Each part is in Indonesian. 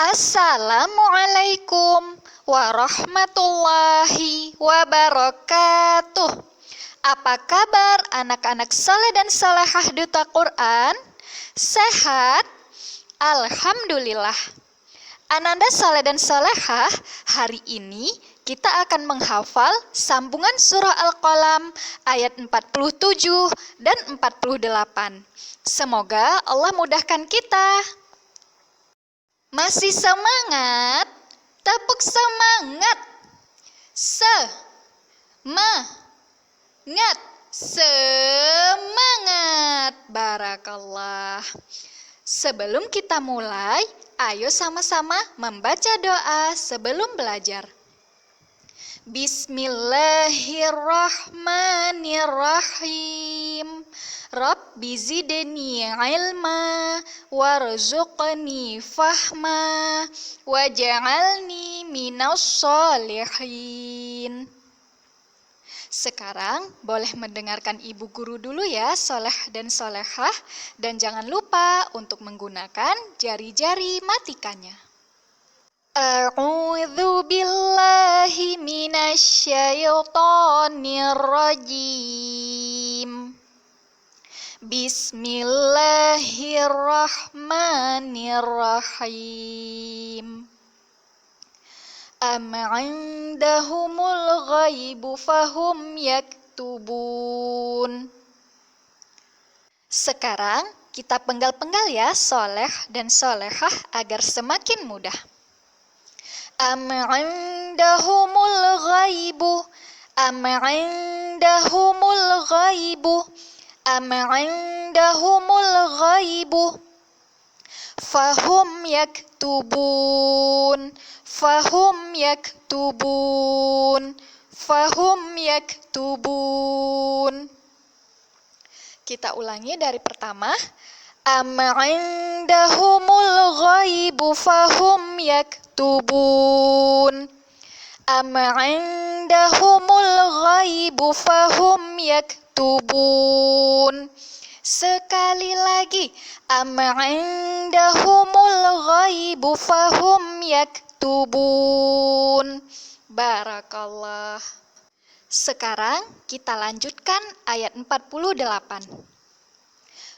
Assalamualaikum warahmatullahi wabarakatuh. Apa kabar anak-anak saleh dan salehah Duta Quran? Sehat? Alhamdulillah. Ananda saleh dan salehah, hari ini kita akan menghafal sambungan surah Al-Qalam ayat 47 dan 48. Semoga Allah mudahkan kita. Masih semangat? Tepuk semangat. Semangat. Barakallah. Sebelum kita mulai, ayo sama-sama membaca doa sebelum belajar. Bismillahirrahmanirrahim. Rabbi zidni ilma warzuqni fahma waj'alni minas sholihin. Sekarang boleh mendengarkan ibu guru dulu ya, soleh dan solehah, dan jangan lupa untuk menggunakan jari-jari matikannya. A'udzu billahi minasyaitonir rajim. Bismillahirrahmanirrahim. Am 'indahumul ghaibu fahum yaktubun. Sekarang kita penggal-penggal ya soleh dan solehah agar semakin mudah. Am 'indahumul ghaibu. Am 'indahumul ghaibu. Am 'indahumul ghaibu fahum yaktubun. Fahum yaktubun. Fahum yaktubun. Kita ulangi dari pertama. Am 'indahumul ghaibu fahum yaktubun. Am 'indahumul ghaibu fahum yaktubun. Sekali lagi. Am 'indahumul ghaibu fahum yaktubun. Barakallah. Sekarang kita lanjutkan ayat 48.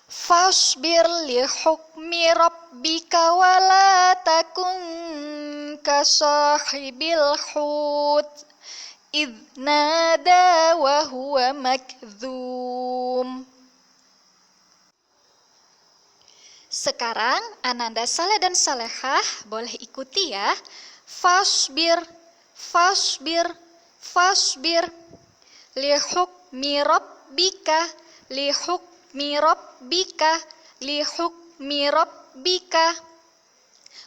Fasbir li hukmi rabbika wa la takun kasahibil hut idh nada wa huwa makdzum. Sekarang Ananda saleh dan salehah boleh ikuti ya. Fasbir, fasbir, fasbir. Li hukmi rabbika, li hukmi rabbika, li hukmi rabbika.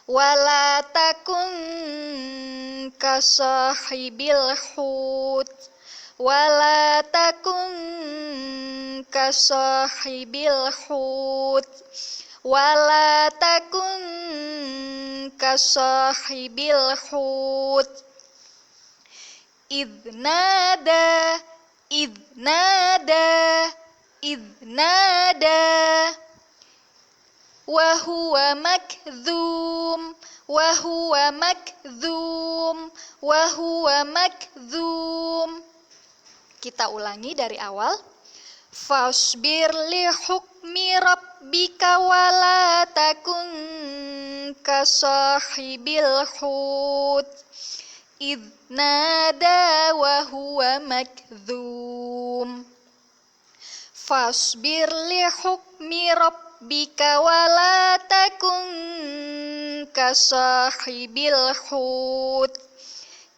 Wala takun kasahibil hut. Wala takun kasahibil hut. Wala takun kasahibil hut idh nada, idh nada, idh nada wa huwa makdzum, wa huwa makdzum, wa huwa makdzum. Kita ulangi dari awal. Fasbir li hukmi rabbika wa la takun kasahibil hut idh nada wa huwa makdzum. Fasbir li hukmi rabbika wa la takun kasahibil hut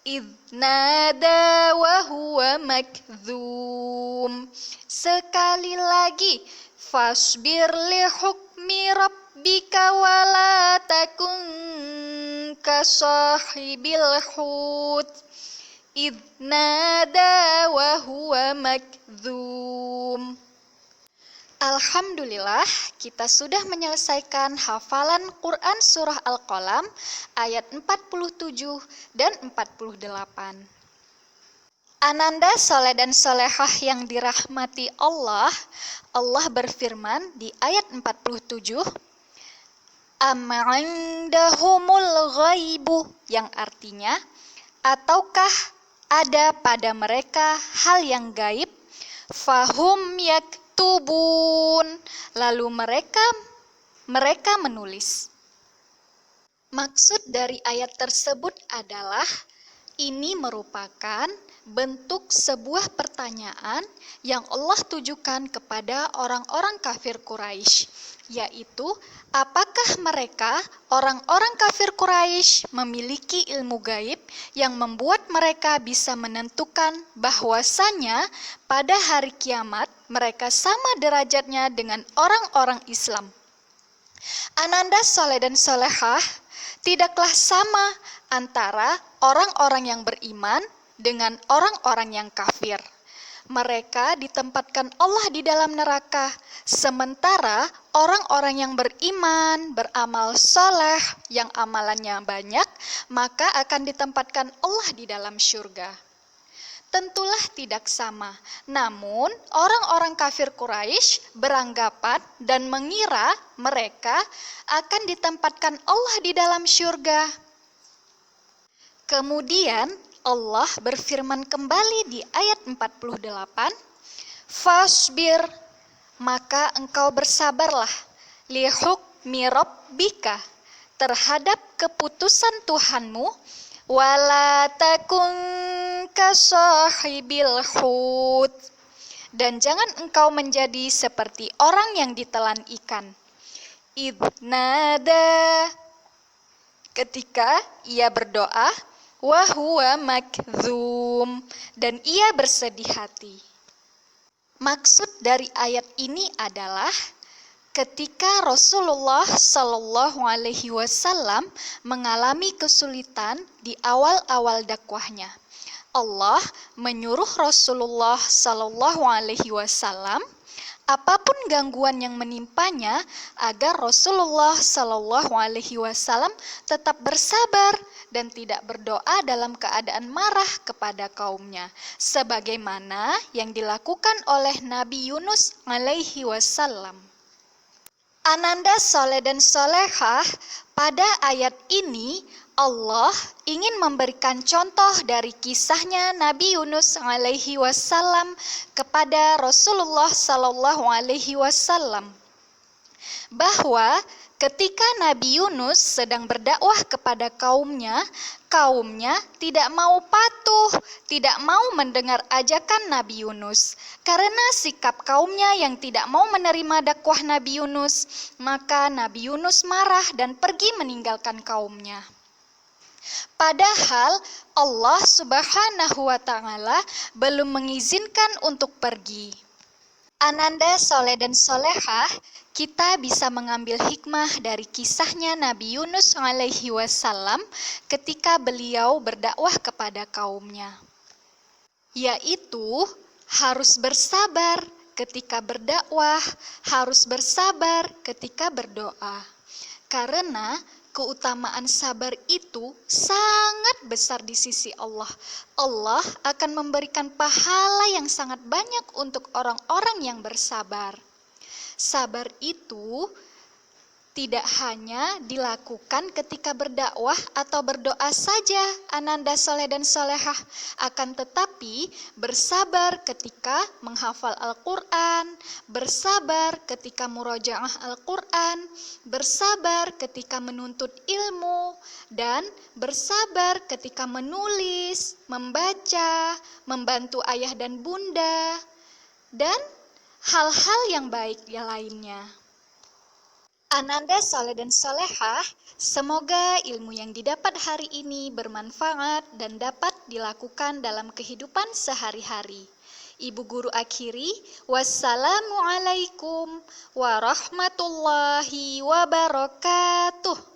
idh nada wa huwa makdzum. Sekali lagi. Fasbir li hukmi rabbika wa la takun kasahibil hut idh nada wa huwa makdzum. Alhamdulillah, kita sudah menyelesaikan hafalan Quran surah Al-Qalam ayat 47 dan 48. Ananda saleh dan salehah yang dirahmati Allah, Allah berfirman di ayat 47, Am indahumul ghaibu, yang artinya, ataukah ada pada mereka hal yang gaib? Fahum yaktubun, lalu mereka menulis. Maksud dari ayat tersebut adalah ini merupakan bentuk sebuah pertanyaan yang Allah tujukan kepada orang-orang kafir Quraisy, yaitu apakah mereka, orang-orang kafir Quraisy, memiliki ilmu gaib yang membuat mereka bisa menentukan bahwasanya pada hari kiamat mereka sama derajatnya dengan orang-orang Islam. Ananda soleh dan solehah, tidaklah sama antara orang-orang yang beriman dengan orang-orang yang kafir. Mereka ditempatkan Allah di dalam neraka, sementara orang-orang yang beriman, beramal soleh, yang amalannya banyak, maka akan ditempatkan Allah di dalam syurga. Tentulah tidak sama. Namun, orang-orang kafir Quraisy beranggapan dan mengira mereka akan ditempatkan Allah di dalam syurga. Kemudian, Allah berfirman kembali di ayat 48, Fasbir, maka engkau bersabarlah, lihukmi rabbika, terhadap keputusan Tuhanmu, wala takun kasahibil hut, dan jangan engkau menjadi seperti orang yang ditelan ikan. Idnada, ketika ia berdoa, wahuwa makdzum, dan ia bersedih hati. Maksud dari ayat ini adalah ketika Rasulullah Shallallahu Alaihi Wasallam mengalami kesulitan di awal-awal dakwahnya, Allah menyuruh Rasulullah Shallallahu Alaihi Wasallam apapun gangguan yang menimpanya agar Rasulullah Shallallahu Alaihi Wasallam tetap bersabar dan tidak berdoa dalam keadaan marah kepada kaumnya, sebagaimana yang dilakukan oleh Nabi Yunus alaihi wasallam. Ananda soleh dan solehah, pada ayat ini Allah ingin memberikan contoh dari kisahnya Nabi Yunus alaihi wasallam kepada Rasulullah Sallallahu alaihi wasallam, bahwa ketika Nabi Yunus sedang berdakwah kepada kaumnya tidak mau patuh, tidak mau mendengar ajakan Nabi Yunus. Karena sikap kaumnya yang tidak mau menerima dakwah Nabi Yunus, maka Nabi Yunus marah dan pergi meninggalkan kaumnya. Padahal Allah Subhanahu wa Ta'ala belum mengizinkan untuk pergi. Ananda soleh dan solehah, kita bisa mengambil hikmah dari kisahnya Nabi Yunus alaihi wasallam ketika beliau berdakwah kepada kaumnya, yaitu harus bersabar ketika berdakwah, harus bersabar ketika berdoa, karena keutamaan sabar itu sangat besar di sisi Allah. Allah akan memberikan pahala yang sangat banyak untuk orang-orang yang bersabar. Sabar itu tidak hanya dilakukan ketika berdakwah atau berdoa saja, Ananda soleh dan solehah, akan tetapi bersabar ketika menghafal Al-Quran, bersabar ketika murojaah Al-Quran, bersabar ketika menuntut ilmu, dan bersabar ketika menulis, membaca, membantu ayah dan bunda, dan hal-hal yang baik lainnya. Ananda soleh dan solehah, semoga ilmu yang didapat hari ini bermanfaat dan dapat dilakukan dalam kehidupan sehari-hari. Ibu guru akhiri, wassalamualaikum warahmatullahi wabarakatuh.